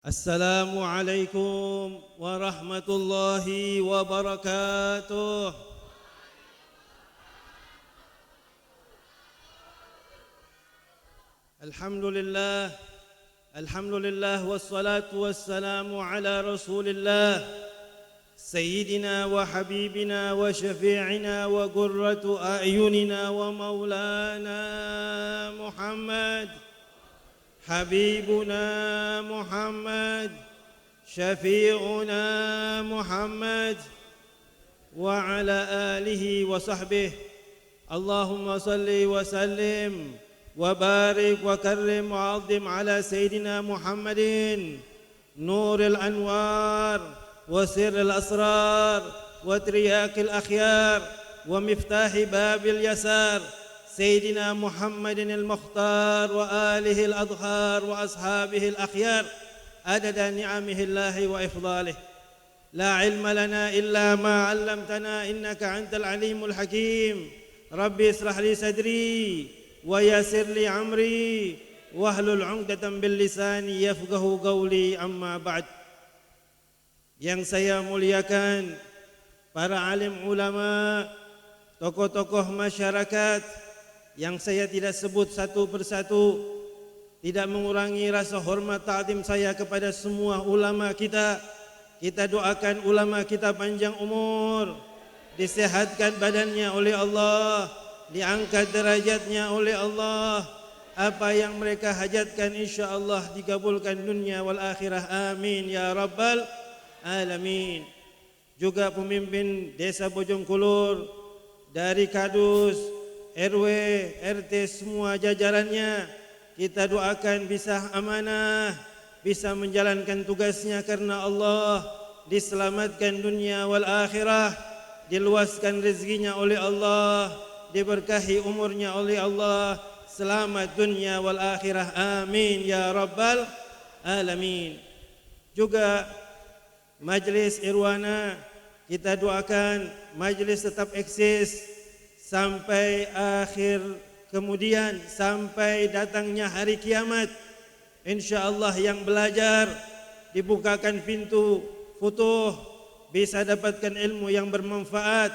Assalamualaikum warahmatullahi wabarakatuh. Alhamdulillah, alhamdulillah wassalatu wassalamu ala Rasulillah Sayyidina wa habibina wa syafi'ina wa qurratu a'yunina wa maulana Muhammad, حبيبنا محمد شفيعنا محمد وعلى آله وصحبه اللهم صل وسلم وبارك وكرم وعظم على سيدنا محمد نور الأنوار وسر الأسرار وترياق الأخيار ومفتاح باب اليسار سيدنا محمد المختار وآله الأظهار وأصحابه الأخيار عدد نعمه الله وإفضاله. لا علم لنا إلا ما علمتنا إنك أنت العليم الحكيم. ربي اشرح لي صدري ويسر لي أمري واحلل عقدة باللسان يفقه قولي. أما بعد. Yang saya muliakan para alim ulama, tokoh-tokoh masyarakat yang saya tidak sebut satu persatu, tidak mengurangi rasa hormat ta'zim saya kepada semua ulama kita. Kita doakan ulama kita panjang umur, disehatkan badannya oleh Allah, diangkat derajatnya oleh Allah. Apa yang mereka hajatkan insyaAllah dikabulkan dunia wal akhirah. Amin ya rabbal alamin. Juga pemimpin desa Bojongkulur, dari Kadus, RW, RT, semua jajarannya, kita doakan bisa amanah, bisa menjalankan tugasnya karena Allah, diselamatkan dunia wal akhirah, diluaskan rezekinya oleh Allah, diberkahi umurnya oleh Allah, selamat dunia wal akhirah. Amin ya rabbal alamin. Juga Majlis Irwana, kita doakan majlis tetap eksis sampai akhir kemudian, sampai datangnya hari kiamat. InsyaAllah yang belajar dibukakan pintu futuh, bisa dapatkan ilmu yang bermanfaat.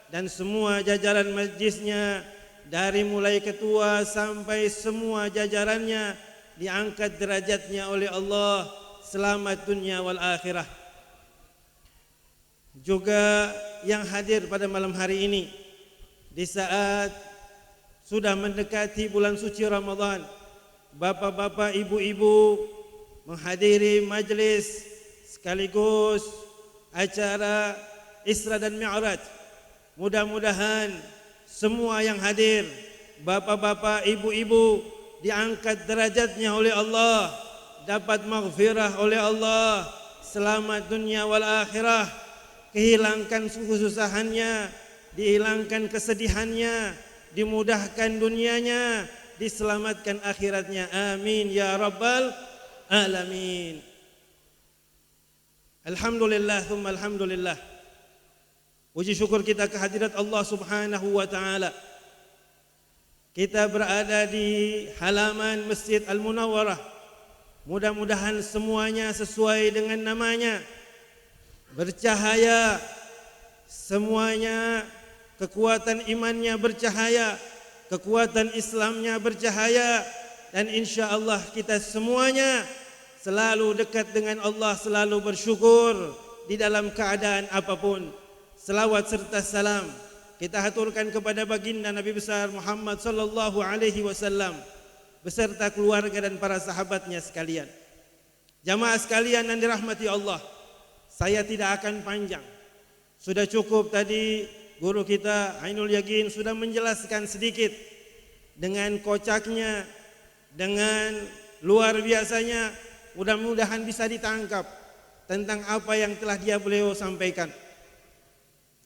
Dan semua jajaran majlisnya, dari mulai ketua sampai semua jajarannya, diangkat derajatnya oleh Allah, selamat dunia wal akhirah. Juga yang hadir pada malam hari ini, di saat sudah mendekati bulan suci Ramadan, bapak-bapak, ibu-ibu menghadiri majlis sekaligus acara Isra dan Mi'raj. Mudah-mudahan semua yang hadir, bapak-bapak, ibu-ibu, diangkat derajatnya oleh Allah, dapat maghfirah oleh Allah, selamat dunia wal akhirah, kehilangkan kesusahannya, dihilangkan kesedihannya, dimudahkan dunianya, diselamatkan akhiratnya. Amin ya rabbal alamin. Alhamdulillah thumma alhamdulillah. Puji syukur kita kehadirat Allah subhanahu wa ta'ala. Kita berada di halaman Masjid Al-Munawwarah. Mudah-mudahan semuanya sesuai dengan namanya, bercahaya, semuanya kekuatan imannya bercahaya, kekuatan Islamnya bercahaya, dan insyaAllah kita semuanya selalu dekat dengan Allah, selalu bersyukur di dalam keadaan apapun. Selawat serta salam kita haturkan kepada baginda Nabi besar Muhammad sallallahu alaihi wasallam beserta keluarga dan para sahabatnya sekalian. Jamaah sekalian yang dirahmati Allah, saya tidak akan panjang. Sudah cukup tadi guru kita Ainul Yaqin sudah menjelaskan sedikit dengan kocaknya, dengan luar biasanya. Mudah-mudahan bisa ditangkap tentang apa yang telah beliau sampaikan.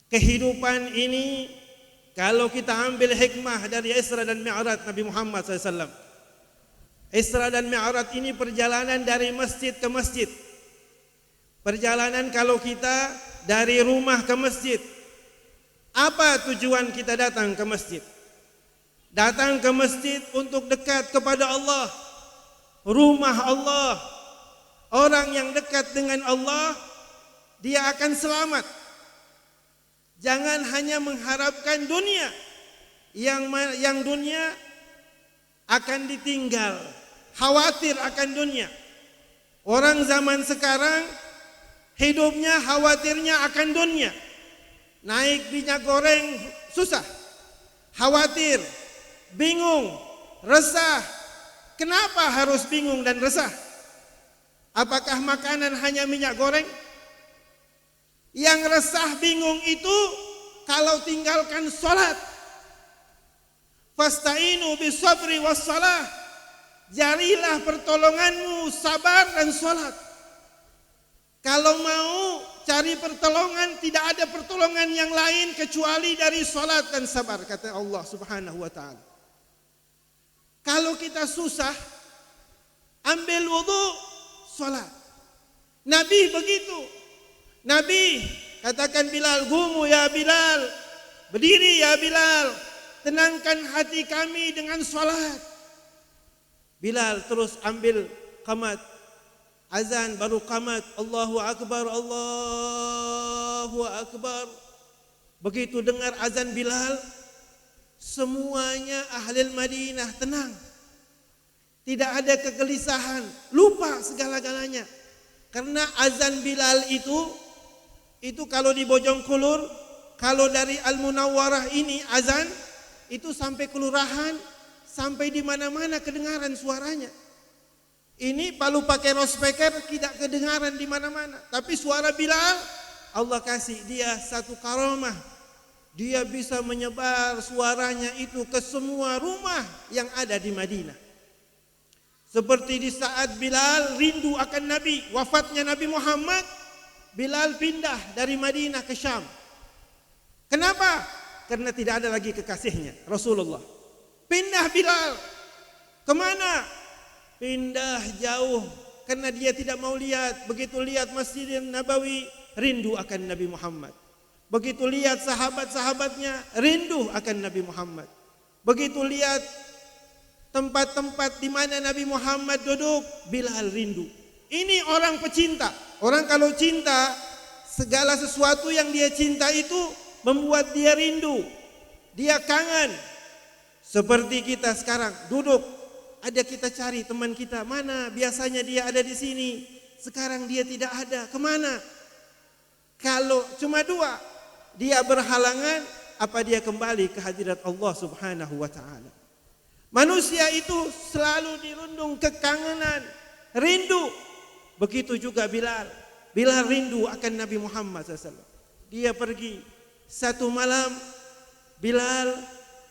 Kehidupan ini kalau kita ambil hikmah dari Isra dan Mi'raj Nabi Muhammad SAW. Isra dan Mi'raj ini perjalanan dari masjid ke masjid. Perjalanan kalau kita dari rumah ke masjid. Apa tujuan kita datang ke masjid? Datang ke masjid untuk dekat kepada Allah, rumah Allah. Orang yang dekat dengan Allah, dia akan selamat. Jangan hanya mengharapkan dunia, yang dunia akan ditinggal, khawatir akan dunia. Orang zaman sekarang hidupnya khawatirnya akan dunia. Naik minyak goreng susah, khawatir, bingung, resah. Kenapa harus bingung dan resah? Apakah makanan hanya minyak goreng? Yang resah bingung itu kalau tinggalkan salat. Fasta'inu bisabri wassalah. Jarilah pertolonganmu sabar dan salat. Kalau mau cari pertolongan, tidak ada pertolongan yang lain kecuali dari salat dan sabar, kata Allah Subhanahu wa taala. Kalau kita susah, ambil wudu, salat. Nabi begitu. Nabi katakan Bilal, "Gumu ya Bilal." Berdiri ya Bilal, tenangkan hati kami dengan salat. Bilal terus ambil qamat. Azan baru qamat, Allahu Akbar, Allahu Akbar. Begitu dengar azan Bilal, semuanya ahli Madinah tenang. Tidak ada kegelisahan, lupa segala-galanya. Karena azan Bilal itu kalau di Bojongkulur, kalau dari Al-Munawwarah ini azan, itu sampai kelurahan, sampai di mana-mana kedengaran suaranya. Ini Palu pakai loudspeaker tidak kedengaran di mana-mana. Tapi suara Bilal, Allah kasih dia satu karamah. Dia bisa menyebar suaranya itu ke semua rumah yang ada di Madinah. Seperti di saat Bilal rindu akan Nabi, wafatnya Nabi Muhammad, Bilal pindah dari Madinah ke Syam. Kenapa? Karena tidak ada lagi kekasihnya, Rasulullah. Pindah Bilal. Kemana? Pindah jauh. Karena dia tidak mau lihat. Begitu lihat Masjid Nabawi, rindu akan Nabi Muhammad. Begitu lihat sahabat-sahabatnya, rindu akan Nabi Muhammad. Begitu lihat tempat-tempat di mana Nabi Muhammad duduk, Bilal rindu. Ini orang pecinta. Orang kalau cinta, segala sesuatu yang dia cinta itu membuat dia rindu. Dia kangen. Seperti kita sekarang duduk, ada kita cari teman kita, mana biasanya dia ada di sini, sekarang dia tidak ada, kemana? Kalau cuma dua, dia berhalangan, apa dia kembali ke hadirat Allah Subhanahu wa taala. Manusia itu selalu dirundung kekangenan, rindu. Begitu juga Bilal. Bilal rindu akan Nabi Muhammad SAW. Dia pergi satu malam, Bilal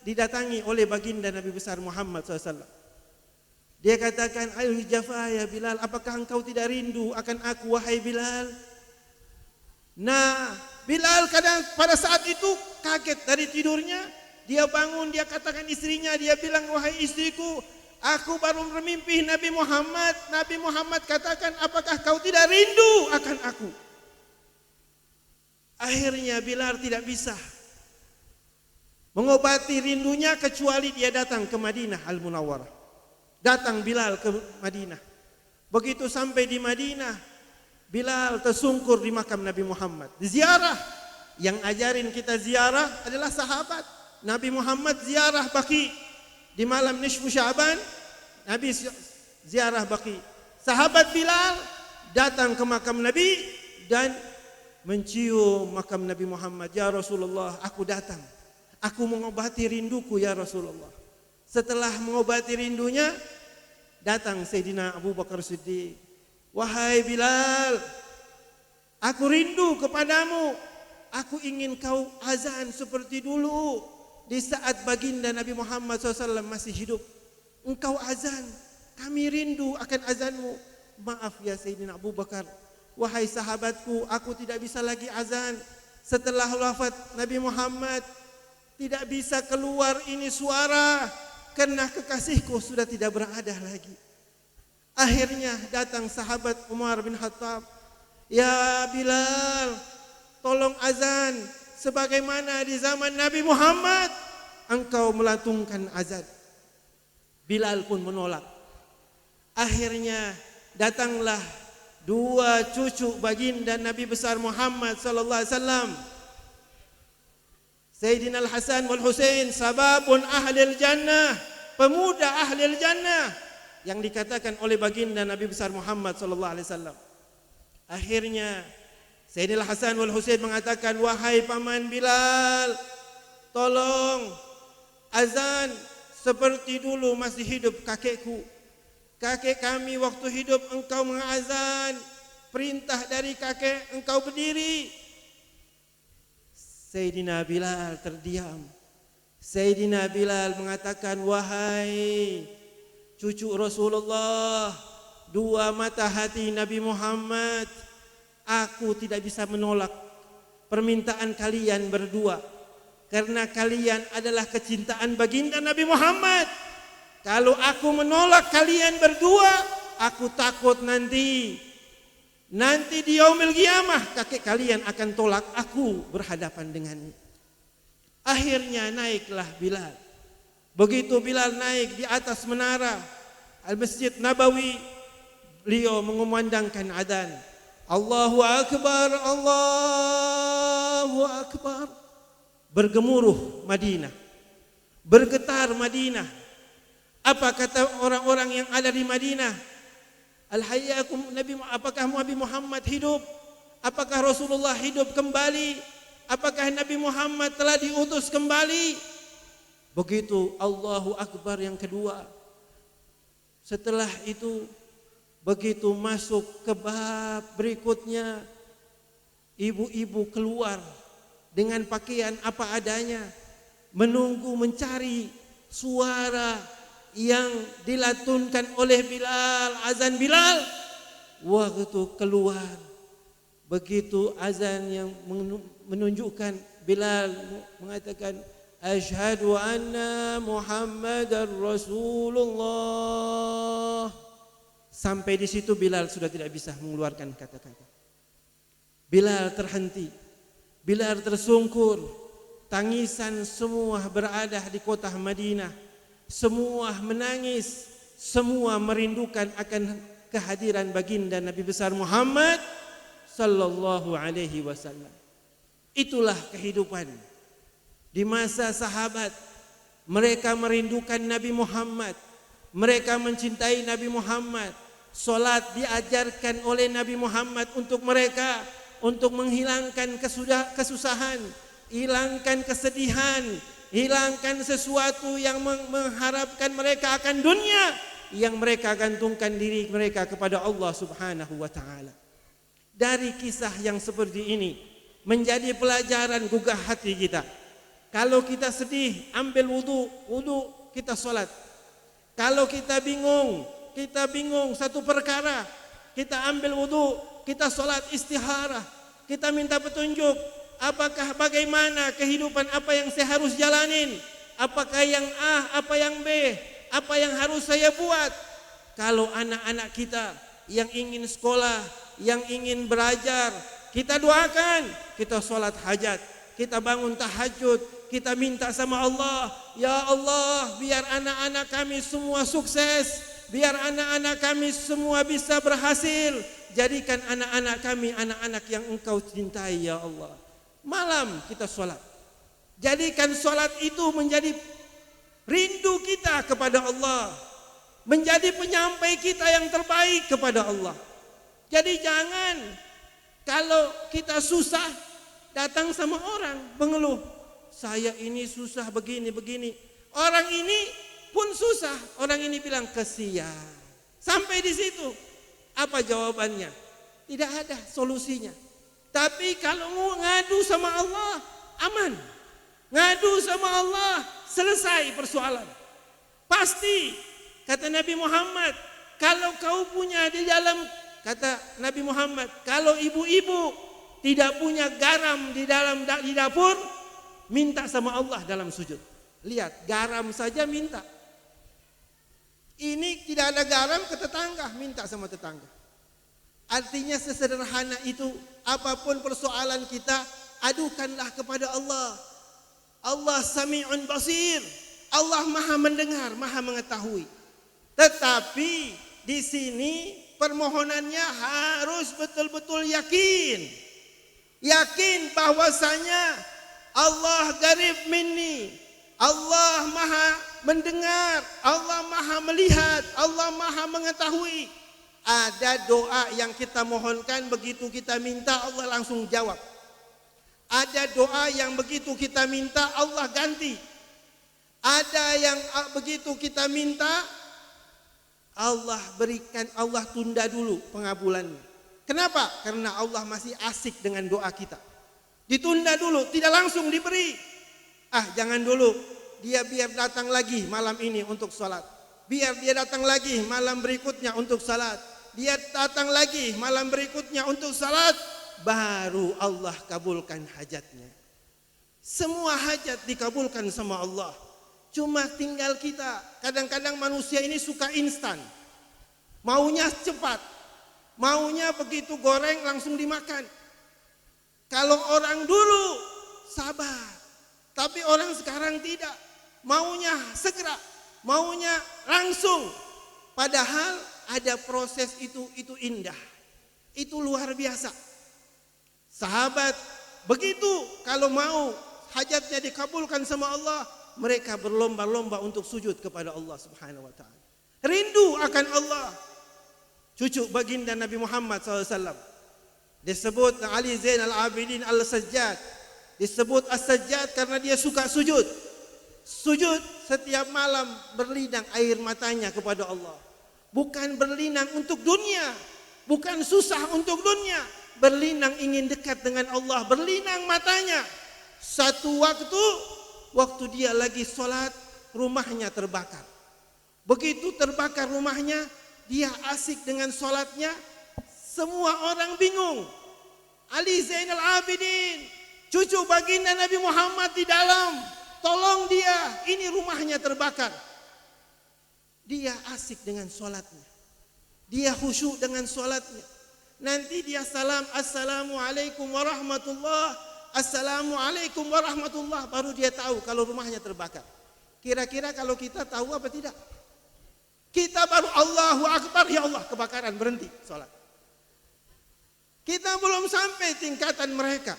didatangi oleh baginda Nabi besar Muhammad SAW. Dia katakan, "Ayo Jafa ya Bilal, apakah engkau tidak rindu akan aku wahai Bilal?" Nah, Bilal kadang pada saat itu kaget dari tidurnya. Dia bangun, dia katakan istrinya, dia bilang, "Wahai istriku, aku baru bermimpi Nabi Muhammad." Nabi Muhammad katakan, "Apakah kau tidak rindu akan aku?" Akhirnya Bilal tidak bisa mengobati rindunya kecuali dia datang ke Madinah Al-Munawwarah. Datang Bilal ke Madinah. Begitu sampai di Madinah, Bilal tersungkur di makam Nabi Muhammad. Ziarah. Yang ajarin kita ziarah adalah sahabat. Nabi Muhammad ziarah Baqi. Di malam nisfu Sya'ban, Nabi ziarah Baqi. Sahabat Bilal datang ke makam Nabi dan mencium makam Nabi Muhammad. "Ya Rasulullah, aku datang. Aku mengobati rinduku ya Rasulullah." Setelah mengobati rindunya, datang Sayyidina Abu Bakar Siddiq. "Wahai Bilal, aku rindu kepadamu. Aku ingin kau azan seperti dulu. Di saat baginda Nabi Muhammad SAW masih hidup. Engkau azan, kami rindu akan azanmu." "Maaf ya Sayyidina Abu Bakar. Wahai sahabatku, aku tidak bisa lagi azan. Setelah wafat Nabi Muhammad, tidak bisa keluar ini suara. Karena kekasihku sudah tidak berada lagi." Akhirnya datang sahabat Umar bin Khattab. "Ya Bilal, tolong azan sebagaimana di zaman Nabi Muhammad engkau melantunkan azan." Bilal pun menolak. Akhirnya datanglah dua cucu baginda Nabi besar Muhammad sallallahu alaihi wasallam, Sayyidina Al-Hasan wal Husain, sababun ahlil jannah, pemuda ahlil jannah yang dikatakan oleh baginda Nabi besar Muhammad sallallahu alaihi wasallam. Akhirnya Sayyidina Al-Hasan wal Husain mengatakan, wahai paman Bilal, tolong azan seperti dulu masih hidup kakekku. Kakek kami waktu hidup engkau mengazan, perintah dari kakek engkau berdiri. Sayyidina Bilal terdiam. Sayyidina Bilal mengatakan, wahai cucu Rasulullah, dua mata hati Nabi Muhammad, aku tidak bisa menolak permintaan kalian berdua, karena kalian adalah kecintaan baginda Nabi Muhammad. Kalau aku menolak kalian berdua, aku takut nanti di yaumil qiyamah kakek kalian akan tolak aku berhadapan dengannya. Akhirnya naiklah Bilal. Begitu Bilal naik di atas menara Al-Masjid Nabawi, beliau mengumandangkan adzan. Allahu Akbar, Allahu Akbar. Bergemuruh Madinah, bergetar Madinah. Apa kata orang-orang yang ada di Madinah? Al-hayyakum Nabi, apakah Nabi Muhammad hidup? Apakah Rasulullah hidup kembali? Apakah Nabi Muhammad telah diutus kembali? Begitu Allahu Akbar yang kedua. Setelah itu, begitu masuk ke bab berikutnya, ibu-ibu keluar dengan pakaian apa adanya, menunggu mencari suara yang dilatunkan oleh Bilal, azan Bilal. Waktu keluar, begitu azan yang menunjukkan Bilal mengatakan, asyhadu anna Muhammadar Rasulullah. Sampai di situ Bilal sudah tidak bisa mengeluarkan kata-kata. Bilal terhenti, Bilal tersungkur. Tangisan semua berada di kota Madinah. Semua menangis, semua merindukan akan kehadiran baginda Nabi besar Muhammad sallallahu alaihi wasallam. Itulah kehidupan di masa sahabat. Mereka merindukan Nabi Muhammad, mereka mencintai Nabi Muhammad. Salat diajarkan oleh Nabi Muhammad untuk mereka, untuk menghilangkan kesusahan, hilangkan kesedihan, hilangkan sesuatu yang mengharapkan mereka akan dunia, yang mereka gantungkan diri mereka kepada Allah Subhanahu wa taala. Dari kisah yang seperti ini menjadi pelajaran gugah hati kita. Kalau kita sedih, ambil wudu kita salat. Kalau kita bingung satu perkara, kita ambil wudu, kita salat istikharah, kita minta petunjuk. Apakah bagaimana kehidupan, apa yang saya harus jalanin? Apakah yang A, apa yang B? Apa yang harus saya buat? Kalau anak-anak kita yang ingin sekolah, yang ingin belajar, kita doakan, kita sholat hajat, kita bangun tahajud, kita minta sama Allah, ya Allah, biar anak-anak kami semua sukses, biar anak-anak kami semua bisa berhasil. Jadikan anak-anak kami anak-anak yang Engkau cintai, ya Allah. Malam kita sholat. Jadikan sholat itu menjadi rindu kita kepada Allah, menjadi penyampai kita yang terbaik kepada Allah. Jadi jangan kalau kita susah datang sama orang mengeluh, saya ini susah begini. Orang ini pun susah, orang ini bilang kesian. Sampai di situ apa jawabannya? Tidak ada solusinya. Tapi kalau mau ngadu sama Allah, aman. Ngadu sama Allah, selesai persoalan. Pasti, kata Nabi Muhammad, kalau kau punya di dalam, kata Nabi Muhammad, kalau ibu-ibu tidak punya garam di dapur, minta sama Allah dalam sujud. Lihat, garam saja minta. Ini tidak ada garam ke tetangga, minta sama tetangga. Artinya sesederhana itu, apapun persoalan kita, adukanlah kepada Allah. Allah Sami'un Basir. Allah Maha mendengar, Maha mengetahui. Tetapi di sini permohonannya harus betul-betul yakin. Yakin bahwasanya Allah garib minni, Allah maha mendengar, Allah maha melihat, Allah maha mengetahui. Ada doa yang kita mohonkan, begitu kita minta Allah langsung jawab. Ada doa yang begitu kita minta Allah ganti. Ada yang begitu kita minta Allah berikan, Allah tunda dulu pengabulannya. Kenapa? Karena Allah masih asik dengan doa kita. Ditunda dulu, tidak langsung diberi. Jangan dulu, dia biar datang lagi malam ini untuk sholat. Biar dia datang lagi malam berikutnya untuk sholat. Dia datang lagi malam berikutnya untuk sholat. Baru Allah kabulkan hajatnya. Semua hajat dikabulkan sama Allah. Cuma tinggal kita. Kadang-kadang manusia ini suka instan. Maunya cepat. Maunya begitu goreng langsung dimakan. Kalau orang dulu sabar. Tapi orang sekarang tidak. Maunya segera. Maunya langsung. Padahal ada proses itu indah. Itu luar biasa. Sahabat begitu kalau mau hajatnya dikabulkan sama Allah, mereka berlomba-lomba untuk sujud kepada Allah Subhanahu wa taala. Rindu akan Allah. Cucu baginda Nabi Muhammad SAW disebut Ali Zainal Abidin Al-Sajjad. Disebut As-Sajjad karena dia suka sujud. Sujud setiap malam berlinang air matanya kepada Allah. Bukan berlinang untuk dunia, bukan susah untuk dunia, berlinang ingin dekat dengan Allah, berlinang matanya. Satu waktu dia lagi sholat, rumahnya terbakar. Begitu terbakar rumahnya, dia asik dengan sholatnya, semua orang bingung. Ali Zainal Abidin, cucu baginda Nabi Muhammad di dalam, tolong dia, ini rumahnya terbakar. Dia asik dengan sholatnya, dia khusyuk dengan sholatnya. Nanti dia salam, assalamualaikum warahmatullah, assalamualaikum warahmatullah, baru dia tahu kalau rumahnya terbakar. Kira-kira kalau kita tahu apa tidak? Kita baru Allahu Akbar, ya Allah, kebakaran, berhenti sholat. Kita belum sampai tingkatan mereka.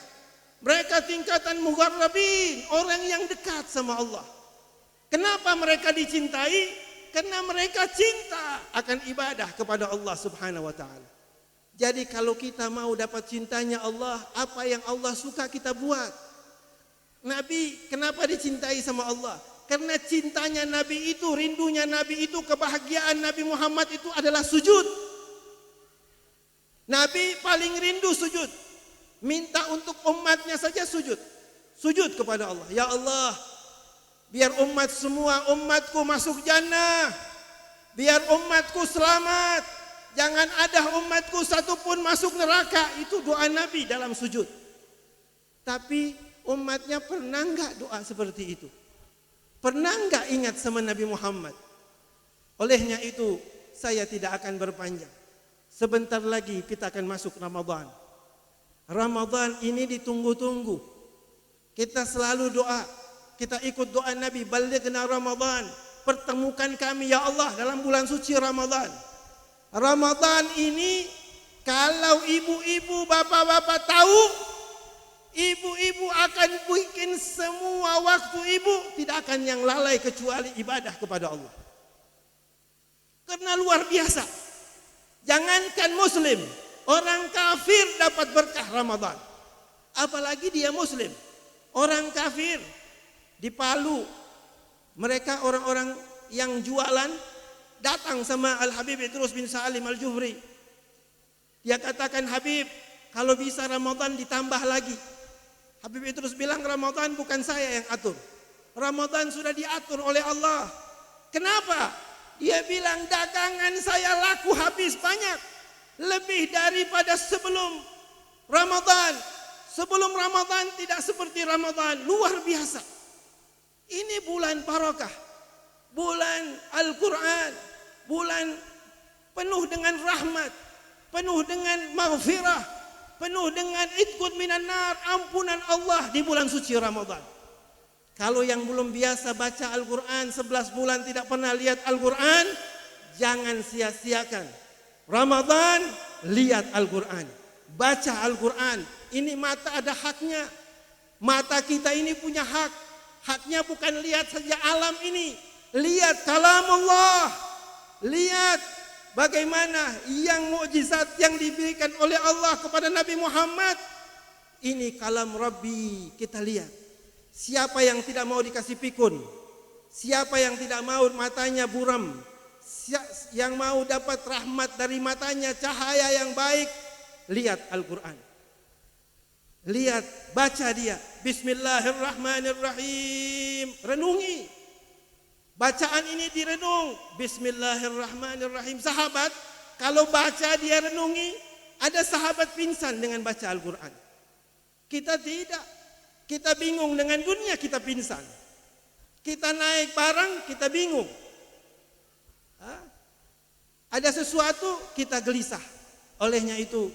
Mereka tingkatan mugharrabin, orang yang dekat sama Allah. Kenapa mereka dicintai? Karena mereka cinta akan ibadah kepada Allah Subhanahu wa taala. Jadi kalau kita mau dapat cintanya Allah, apa yang Allah suka kita buat. Nabi kenapa dicintai sama Allah? Karena cintanya Nabi itu, rindunya Nabi itu, kebahagiaan Nabi Muhammad itu adalah sujud. Nabi paling rindu sujud. Minta untuk umatnya saja sujud. Sujud kepada Allah. Ya Allah, biar umatku masuk jannah. Biar umatku selamat. Jangan ada umatku satupun masuk neraka. Itu doa Nabi dalam sujud. Tapi umatnya pernah enggak doa seperti itu? Pernah enggak ingat sama Nabi Muhammad? Olehnya itu saya tidak akan berpanjang. Sebentar lagi kita akan masuk Ramadan. Ramadan ini ditunggu-tunggu. Kita selalu doa. Kita ikut doa Nabi, balighna Ramadan. Pertemukan kami ya Allah dalam bulan suci Ramadan. Ramadan ini kalau ibu-ibu, bapak-bapak tahu, ibu-ibu akan bikin semua waktu ibu tidak akan yang lalai kecuali ibadah kepada Allah. Karena luar biasa. Jangankan muslim, orang kafir dapat berkah Ramadan. Apalagi dia muslim. Orang kafir di Palu, mereka orang-orang yang jualan datang sama Al-Habib Idrus bin Salim Al-Juhri. Dia katakan, Habib, kalau bisa Ramadan ditambah lagi. Habib Idrus bilang, Ramadan bukan saya yang atur. Ramadan sudah diatur oleh Allah. Kenapa? Dia bilang, dagangan saya laku habis banyak. Lebih daripada sebelum Ramadan. Sebelum Ramadan tidak seperti Ramadan. Luar biasa. Ini bulan barakah. Bulan Al-Quran. Bulan penuh dengan rahmat. Penuh dengan maghfirah. Penuh dengan itqud minan nar. Ampunan Allah di bulan suci Ramadan. Kalau yang belum biasa baca Al-Quran 11 bulan tidak pernah lihat Al-Quran, jangan sia-siakan. Ramadan, lihat Al-Quran, baca Al-Quran. Ini mata ada haknya. Mata kita ini punya hak. Haknya bukan lihat saja alam ini. Lihat kalamullah. Lihat bagaimana yang mukjizat yang diberikan oleh Allah kepada Nabi Muhammad. Ini kalam Rabbi, kita lihat. Siapa yang tidak mau dikasih pikun? Siapa yang tidak mau matanya buram? Yang mau dapat rahmat dari matanya, cahaya yang baik, lihat Al-Quran. Lihat, baca dia. Bismillahirrahmanirrahim. Renungi. Bacaan ini direnung. Bismillahirrahmanirrahim. Sahabat, kalau baca dia renungi, ada sahabat pingsan dengan baca Al-Quran. Kita tidak. Kita bingung dengan dunia, kita pingsan. Kita naik barang, kita bingung. Ada sesuatu, kita gelisah. Olehnya itu,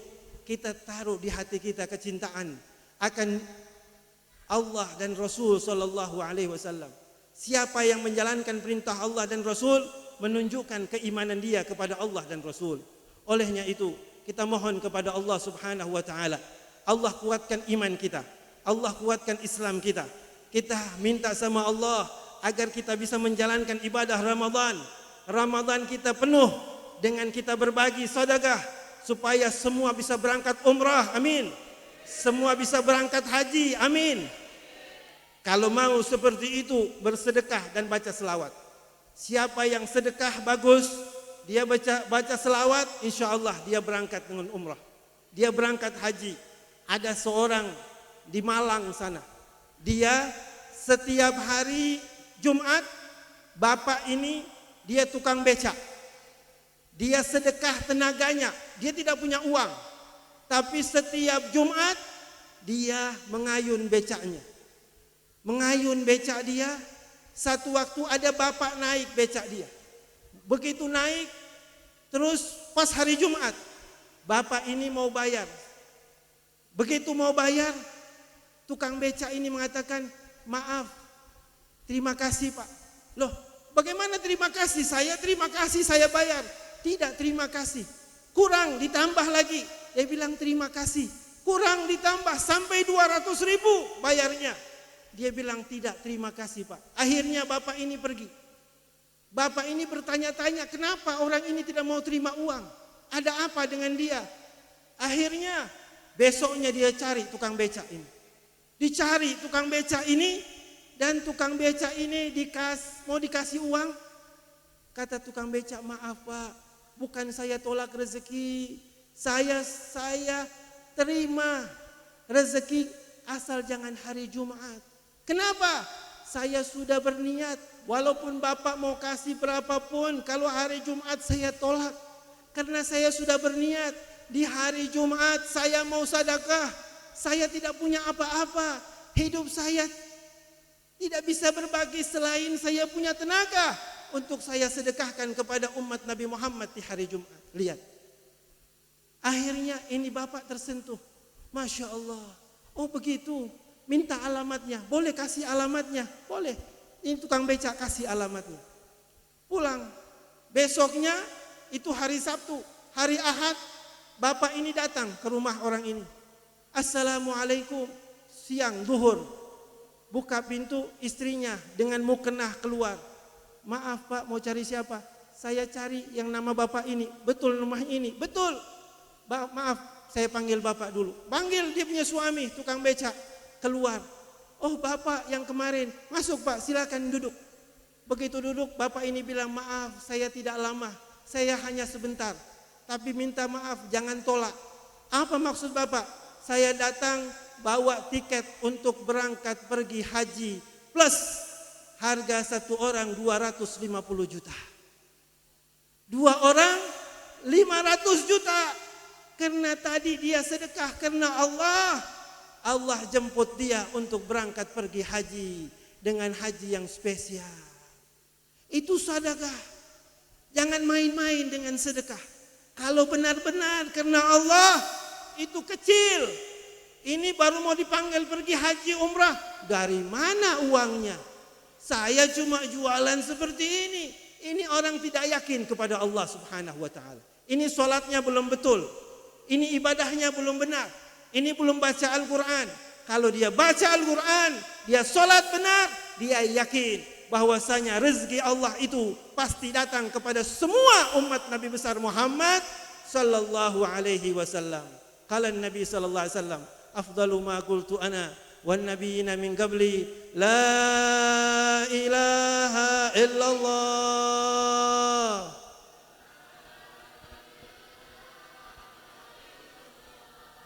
kita taruh di hati kita kecintaan akan Allah dan Rasul sallallahu alaihi wasallam. Siapa yang menjalankan perintah Allah dan Rasul, menunjukkan keimanan dia kepada Allah dan Rasul. Olehnya itu, kita mohon kepada Allah Subhanahu wa taala, Allah kuatkan iman kita, Allah kuatkan Islam kita. Kita minta sama Allah agar kita bisa menjalankan ibadah Ramadan. Ramadan kita penuh dengan kita berbagi sedekah supaya semua bisa berangkat umrah, amin. Semua bisa berangkat haji, amin. Kalau mau seperti itu, bersedekah dan baca selawat. Siapa yang sedekah bagus, dia baca selawat, insya Allah dia berangkat dengan umrah. Dia berangkat haji. Ada seorang di Malang sana. Dia setiap hari Jumat, bapak ini dia tukang becak. Dia sedekah tenaganya. Dia tidak punya uang. Tapi setiap Jumat dia mengayun becaknya. Mengayun becak dia. Satu waktu ada bapak naik becak dia. Begitu naik, terus pas hari Jumat, bapak ini mau bayar. Begitu mau bayar, tukang becak ini mengatakan, maaf, terima kasih Pak. Loh, bagaimana terima kasih? Terima kasih, saya bayar. Tidak, terima kasih. Kurang, ditambah lagi. Dia bilang terima kasih. Kurang, ditambah, sampai 200.000 bayarnya. Dia bilang tidak, terima kasih Pak. Akhirnya bapak ini pergi. Bapak ini bertanya-tanya, kenapa orang ini tidak mau terima uang? Ada apa dengan dia? Akhirnya, besoknya dia cari tukang becak ini. Dicari tukang becak ini, dan tukang becak ini mau dikasih uang. Kata tukang becak, maaf Pak, bukan saya tolak rezeki. Saya terima rezeki asal jangan hari Jumat. Kenapa? Saya sudah berniat, walaupun Bapak mau kasih berapapun, kalau hari Jumat saya tolak. Karena saya sudah berniat, di hari Jumat saya mau sedekah. Saya tidak punya apa-apa. Hidup saya tidak bisa berbagi selain saya punya tenaga untuk saya sedekahkan kepada umat Nabi Muhammad di hari Jumat. Lihat. Akhirnya ini bapak tersentuh. Masya Allah. Oh begitu. Minta alamatnya. Boleh kasih alamatnya? Boleh. Ini tukang becak kasih alamatnya. Pulang. Besoknya itu hari Sabtu. Hari Ahad. Bapak ini datang ke rumah orang ini. Assalamualaikum. Siang, duhur. Buka pintu istrinya dengan mukenah keluar. Maaf Pak, mau cari siapa? Saya cari yang nama bapak ini. Betul rumah ini? Betul. Maaf, saya panggil bapak dulu. Panggil dia punya suami, tukang becak. Keluar. Oh bapak yang kemarin. Masuk Pak, silakan duduk. Begitu duduk, bapak ini bilang, maaf saya tidak lama. Saya hanya sebentar. Tapi minta maaf, jangan tolak. Apa maksud bapak? Saya datang bawa tiket untuk berangkat pergi haji. Plus harga satu orang 250 juta. Dua orang 500 juta. Karena tadi dia sedekah karena Allah. Allah jemput dia untuk berangkat pergi haji dengan haji yang spesial. Itu sedekah. Jangan main-main dengan sedekah. Kalau benar-benar karena Allah, itu kecil. Ini baru mau dipanggil pergi haji umrah. Dari mana uangnya? Saya cuma jualan seperti ini. Ini orang tidak yakin kepada Allah Subhanahu wa taala. Ini solatnya belum betul. Ini ibadahnya belum benar. Ini belum baca Al-Quran. Kalau dia baca Al-Quran, dia solat benar, dia yakin bahwasanya rezeki Allah itu pasti datang kepada semua umat Nabi besar Muhammad sallallahu alaihi wasallam. Qala Nabi sallallahu alaihi wasallam, afdalu ma qultu ana wan nabiyina min qabli la ilaha illallah.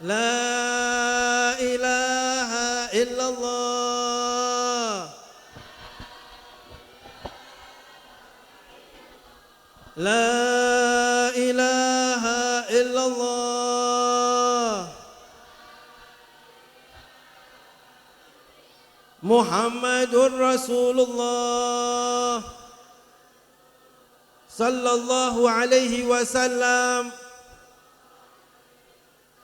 La ilaha illallah. La ilaha illallah. Muhammadur Rasulullah sallallahu alaihi wasallam.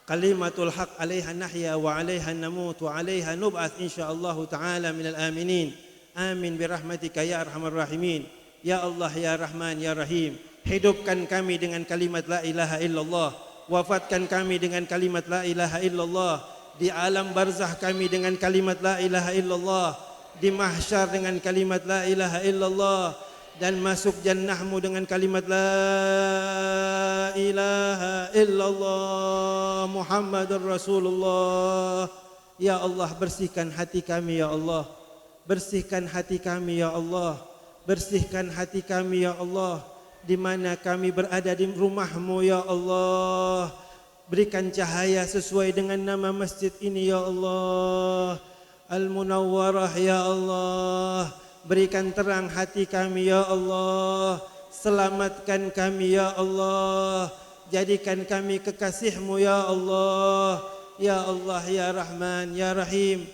Kalimatul haq alaiha nahya wa alaiha namut wa alaiha nub'ath insyaallah ta'ala minal aminin. Amin birahmatika ya arhamar rahimin. Ya Allah ya Rahman ya Rahim. Hidupkan kami dengan kalimat la ilaha illallah. Wafatkan kami dengan kalimat la ilaha illallah. Di alam barzah kami dengan kalimat la ilaha illallah. Di mahsyar dengan kalimat la ilaha illallah. Dan masuk jannahmu dengan kalimat la ilaha illallah Muhammadur Rasulullah. Ya Allah, bersihkan hati kami ya Allah. Bersihkan hati kami ya Allah. Bersihkan hati kami ya Allah. Di mana kami berada di rumahmu ya Allah. Berikan cahaya sesuai dengan nama masjid ini ya Allah. Al-Munawwarah ya Allah. Berikan terang hati kami ya Allah. Selamatkan kami ya Allah. Jadikan kami kekasih-Mu ya Allah. Ya Allah ya Rahman ya Rahim.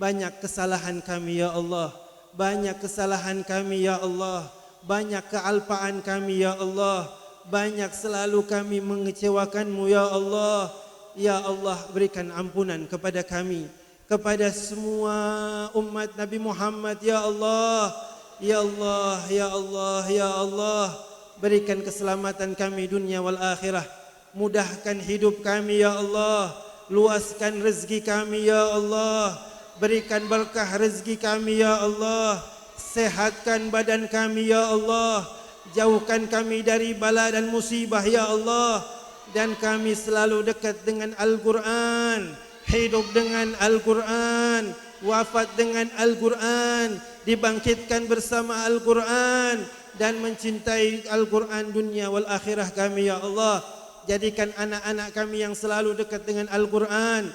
Banyak kesalahan kami ya Allah. Banyak kesalahan kami ya Allah. Banyak kealpaan kami ya Allah. Banyak selalu kami mengecewakan-Mu ya Allah. Ya Allah, berikan ampunan kepada kami, kepada semua umat Nabi Muhammad ya Allah. Ya Allah, ya Allah, ya Allah. Berikan keselamatan kami dunia wal akhirah. Mudahkan hidup kami ya Allah. Luaskan rezeki kami ya Allah. Berikan berkah rezeki kami ya Allah. Sehatkan badan kami ya Allah. Jauhkan kami dari bala dan musibah ya Allah. Dan kami selalu dekat dengan Al-Quran. Hidup dengan Al-Quran, wafat dengan Al-Quran, dibangkitkan bersama Al-Quran, dan mencintai Al-Quran dunia wal akhirah kami ya Allah. Jadikan anak-anak kami yang selalu dekat dengan Al-Quran.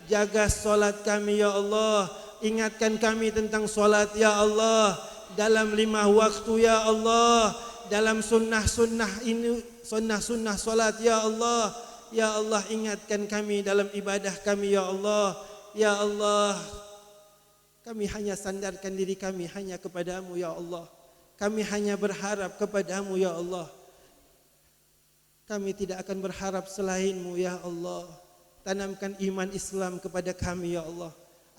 Jaga solat kami ya Allah. Ingatkan kami tentang solat ya Allah. Dalam 5 waktu ya Allah. Dalam sunnah-sunnah ini, sunnah-sunnah solat ya Allah. Ya Allah, ingatkan kami dalam ibadah kami ya Allah. Ya Allah, kami hanya sandarkan diri kami hanya kepadamu ya Allah. Kami hanya berharap kepadamu ya Allah. Kami tidak akan berharap selainmu ya Allah. Tanamkan iman Islam kepada kami ya Allah,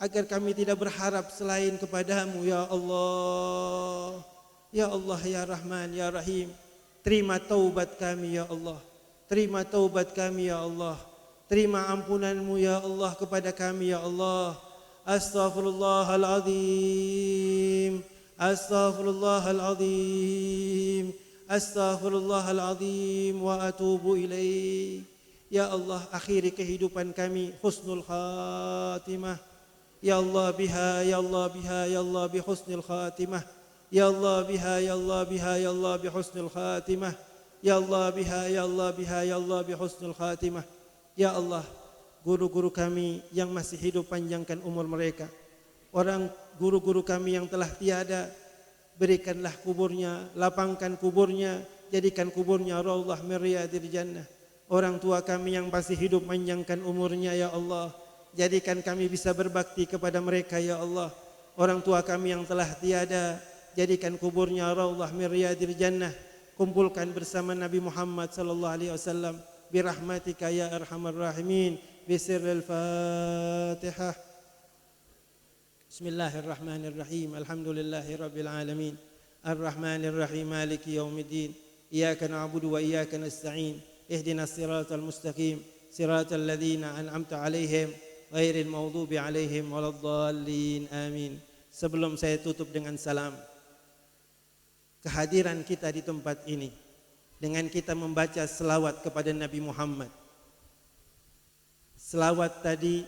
agar kami tidak berharap selain kepadamu ya Allah. Ya Allah ya Rahman ya Rahim. Terima taubat kami ya Allah. Terima taubat kami ya Allah. Terima ampunanmu ya Allah kepada kami ya Allah. Astaghfirullahaladzim. Astaghfirullahaladzim. Astaghfirullahaladzim wa atubu ilaih. Ya Allah, akhiri kehidupan kami husnul khatimah. Ya Allah biha, ya Allah biha, ya Allah bi husnul khatimah. Ya Allah biha, ya Allah biha, ya Allah bi husnul khatimah. Ya Allah biha, ya Allah biha, ya Allah bi husnul khatimah. Ya Allah, guru-guru kami yang masih hidup, panjangkan umur mereka. Orang guru-guru kami yang telah tiada, berikanlah kuburnya, lapangkan kuburnya, jadikan kuburnya raudhah min riyadil jannah. Orang tua kami yang masih hidup, panjangkan umurnya ya Allah. Jadikan kami bisa berbakti kepada mereka ya Allah. Orang tua kami yang telah tiada, jadikan kuburnya raudhah min riyadil jannah. Kumpulkan bersama Nabi Muhammad sallallahu alaihi wasallam birahmatika ya arhamar rahimin. Bisirril Fatihah. Bismillahirrahmanirrahim. Alhamdulillahirabbil alamin. Arrahmanirrahim. Maliki yaumiddin. Iyyaka na'budu wa iyyaka nasta'in. ihdinas siratal mustaqim siratal ladzina an'amta 'alaihim ghairil maghdubi 'alaihim waladdallin. Amin. Sebelum saya tutup dengan salam, kehadiran kita di tempat ini dengan kita membaca selawat kepada Nabi Muhammad. Selawat tadi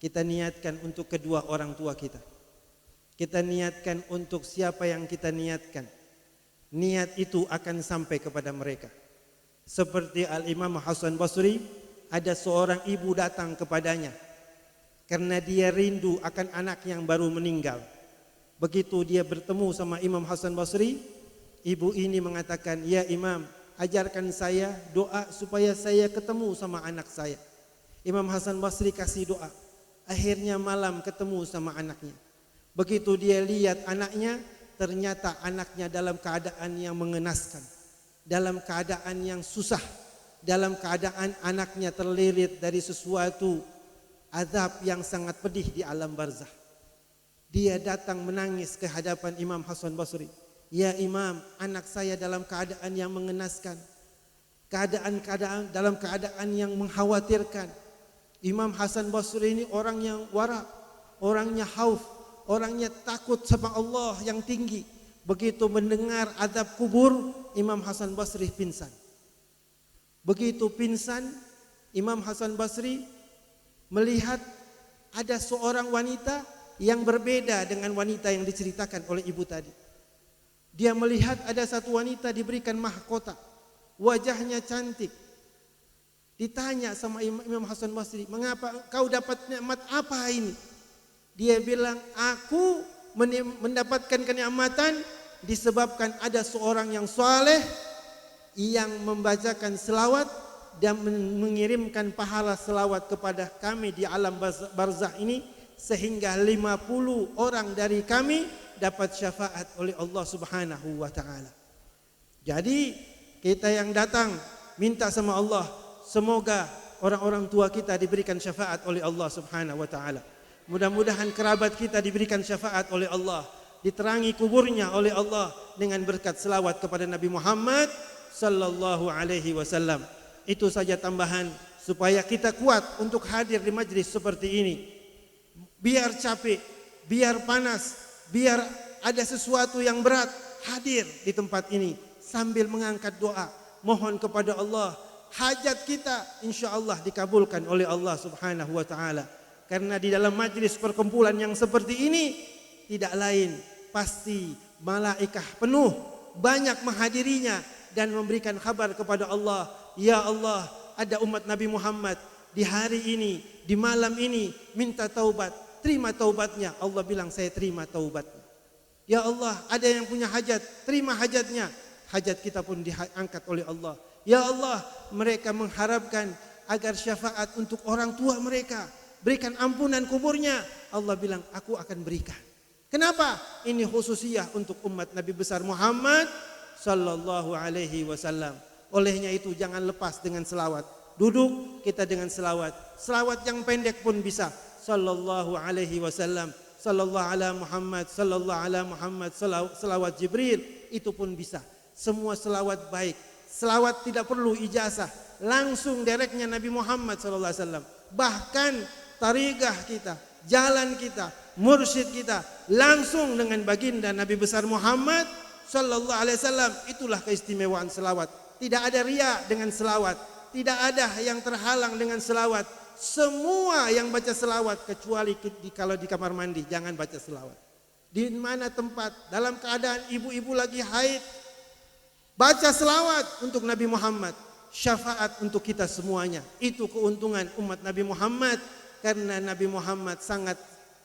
kita niatkan untuk kedua orang tua kita. Kita niatkan untuk siapa yang kita niatkan. Niat itu akan sampai kepada mereka. Seperti Al-Imam Hasan Basri, ada seorang ibu datang kepadanya karena dia rindu akan anak yang baru meninggal. Begitu dia bertemu sama Imam Hasan Basri, ibu ini mengatakan, "Ya Imam, ajarkan saya doa supaya saya ketemu sama anak saya." Imam Hasan Basri kasih doa. Akhirnya malam ketemu sama anaknya. Begitu dia lihat anaknya, ternyata anaknya dalam keadaan yang mengenaskan, dalam keadaan yang susah, dalam keadaan anaknya terlilit dari sesuatu azab yang sangat pedih di alam barzah. Dia datang menangis ke hadapan Imam Hasan Basri. "Ya Imam, anak saya dalam keadaan yang mengenaskan, dalam keadaan yang mengkhawatirkan." Imam Hasan Basri ini orang yang wara, orangnya khauf, orangnya takut sama Allah yang tinggi. Begitu mendengar azab kubur, Imam Hasan Basri pingsan. Begitu pingsan, Imam Hasan Basri melihat ada seorang wanita yang berbeda dengan wanita yang diceritakan oleh ibu tadi. Dia melihat ada satu wanita diberikan mahkota, wajahnya cantik. Ditanya sama Imam Hasan Basri, "Mengapa kau dapat nikmat apa ini?" Dia bilang, "Aku mendapatkan kenikmatan disebabkan ada seorang yang saleh yang membacakan selawat dan mengirimkan pahala selawat kepada kami di alam barzah ini, sehingga 50 orang dari kami dapat syafaat oleh Allah Subhanahu wa taala." Jadi kita yang datang minta sama Allah, semoga orang-orang tua kita diberikan syafaat oleh Allah Subhanahu wa taala. Mudah-mudahan kerabat kita diberikan syafaat oleh Allah, diterangi kuburnya oleh Allah dengan berkat selawat kepada Nabi Muhammad sallallahu alaihi wasallam. Itu saja tambahan supaya kita kuat untuk hadir di majlis seperti ini. Biar capek, biar panas, biar ada sesuatu yang berat, hadir di tempat ini sambil mengangkat doa, mohon kepada Allah hajat kita insyaallah dikabulkan oleh Allah Subhanahu wa taala. Karena di dalam majlis perkumpulan yang seperti ini tidak lain pasti malaikat penuh banyak menghadirinya dan memberikan kabar kepada Allah, "Ya Allah, ada umat Nabi Muhammad di hari ini, di malam ini minta taubat, terima taubatnya." Allah bilang, "Saya terima taubatnya." "Ya Allah, ada yang punya hajat, terima hajatnya." Hajat kita pun diangkat oleh Allah. "Ya Allah, mereka mengharapkan agar syafaat untuk orang tua mereka, berikan ampunan kuburnya." Allah bilang, "Aku akan berikan." Kenapa? Ini khususiyah untuk umat Nabi besar Muhammad sallallahu alaihi wasallam. Olehnya itu jangan lepas dengan selawat. Duduk kita dengan selawat. Selawat yang pendek pun bisa. Sallallahu alaihi wasallam, sallallahu ala Muhammad, sallallahu ala Muhammad, selawat Jibril, itu pun bisa. Semua selawat baik. Selawat tidak perlu ijazah, langsung direknya Nabi Muhammad sallallahu alaihi wasallam. Bahkan tarigah kita, jalan kita, mursyid kita langsung dengan baginda Nabi besar Muhammad sallallahu alaihi wasallam. Itulah keistimewaan selawat. Tidak ada riya dengan selawat, tidak ada yang terhalang dengan selawat. Semua yang baca selawat, kecuali kalau di kamar mandi jangan baca selawat. Di mana tempat dalam keadaan ibu-ibu lagi haid, baca selawat untuk Nabi Muhammad, syafaat untuk kita semuanya. Itu keuntungan umat Nabi Muhammad, karena Nabi Muhammad sangat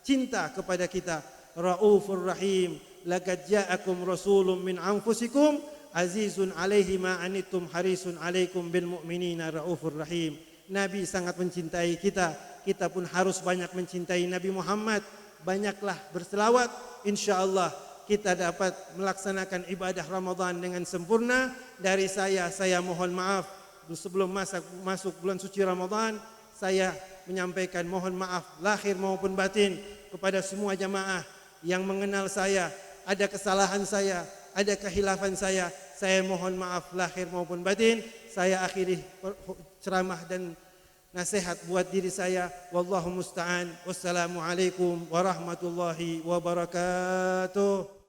cinta kepada kita. Raufur Rahim, laqad ja'akum rasulun min anfusikum azizun alaihi ma anittum harisun alaikum bil mu'minina raufur rahim. Nabi sangat mencintai kita, kita pun harus banyak mencintai Nabi Muhammad. Banyaklah berselawat, insyaallah kita dapat melaksanakan ibadah Ramadan dengan sempurna. Dari saya mohon maaf sebelum masuk bulan suci Ramadan, saya menyampaikan mohon maaf lahir maupun batin kepada semua jamaah yang mengenal saya. Ada kesalahan saya, ada kehilafan saya mohon maaf lahir maupun batin. saya akhiri ceramah dan nasihat buat diri saya. Wallahu musta'an. Wassalamualaikum warahmatullahi wabarakatuh.